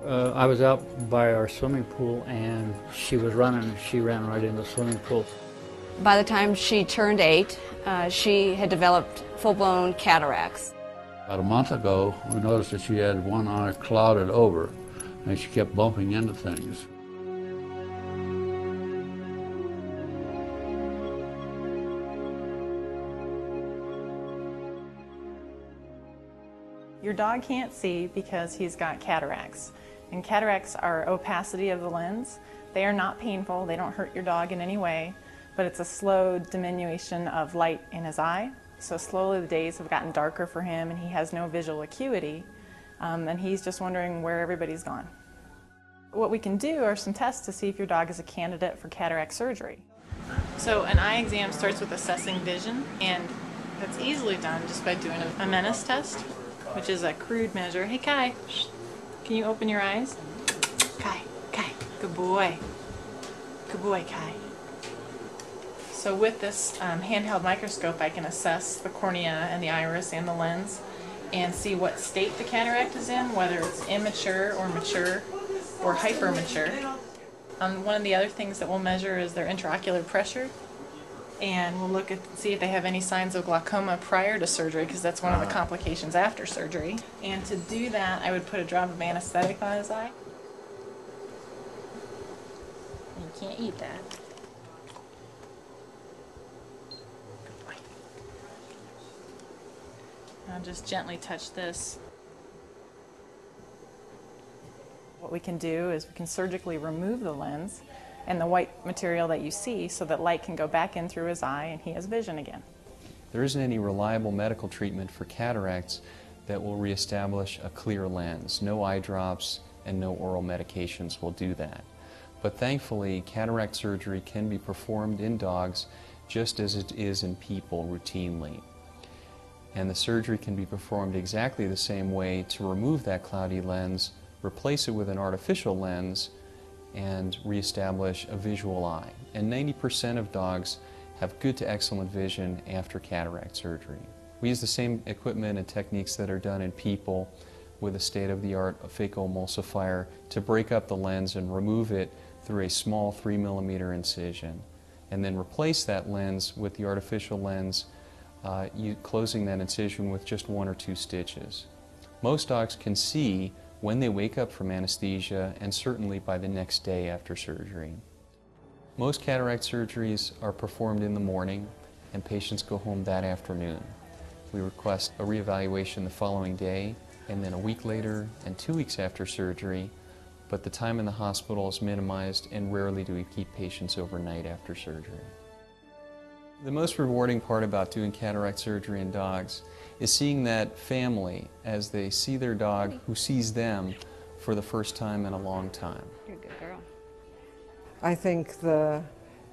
I was out by our swimming pool and she was running and she ran right into the swimming pool. By the time she turned 8, she had developed full-blown cataracts. About a month ago, we noticed that she had one eye clouded over and she kept bumping into things. Your dog can't see because he's got cataracts. And cataracts are opacity of the lens. They are not painful, they don't hurt your dog in any way, but it's a slow diminution of light in his eye. So slowly the days have gotten darker for him and he has no visual acuity, and he's just wondering where everybody's gone. What we can do are some tests to see if your dog is a candidate for cataract surgery. So an eye exam starts with assessing vision, and that's easily done just by doing a menace test, which is a crude measure. Hey Kai, can you open your eyes? Kai, good boy. Good boy, Kai. So with this handheld microscope, I can assess the cornea and the iris and the lens and see what state the cataract is in, whether it's immature or mature or hypermature. One of the other things that we'll measure is their intraocular pressure, and we'll look at see if they have any signs of glaucoma prior to surgery, because that's one of the complications after surgery. And to do that, I would put a drop of anesthetic on his eye. You can't eat that. Good boy. I'll just gently touch this. What we can do is we can surgically remove the lens and the white material that you see so that light can go back in through his eye and he has vision again. There isn't any reliable medical treatment for cataracts that will reestablish a clear lens. No eye drops and no oral medications will do that. But thankfully, cataract surgery can be performed in dogs just as it is in people routinely. And the surgery can be performed exactly the same way to remove that cloudy lens, replace it with an artificial lens, and reestablish a visual eye. And 90% of dogs have good to excellent vision after cataract surgery. We use the same equipment and techniques that are done in people with a state-of-the-art phacoemulsifier to break up the lens and remove it through a small 3mm incision, and then replace that lens with the artificial lens, closing that incision with just 1 or 2 stitches. Most dogs can see when they wake up from anesthesia, and certainly by the next day after surgery. Most cataract surgeries are performed in the morning and patients go home that afternoon. We request a reevaluation the following day and then a week later and 2 weeks after surgery, but the time in the hospital is minimized and rarely do we keep patients overnight after surgery. The most rewarding part about doing cataract surgery in dogs is seeing that family as they see their dog who sees them for the first time in a long time. You're a good girl. I think the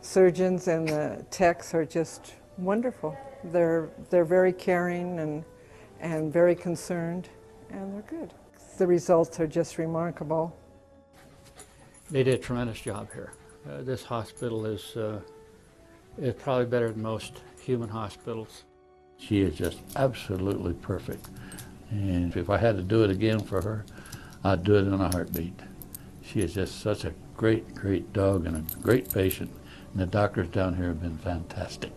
surgeons and the techs are just wonderful. They're very caring and very concerned, and they're good. The results are just remarkable. They did a tremendous job here. This hospital is probably better than most human hospitals. She is just absolutely perfect. And if I had to do it again for her, I'd do it in a heartbeat. She is just such a great, great dog and a great patient. And the doctors down here have been fantastic.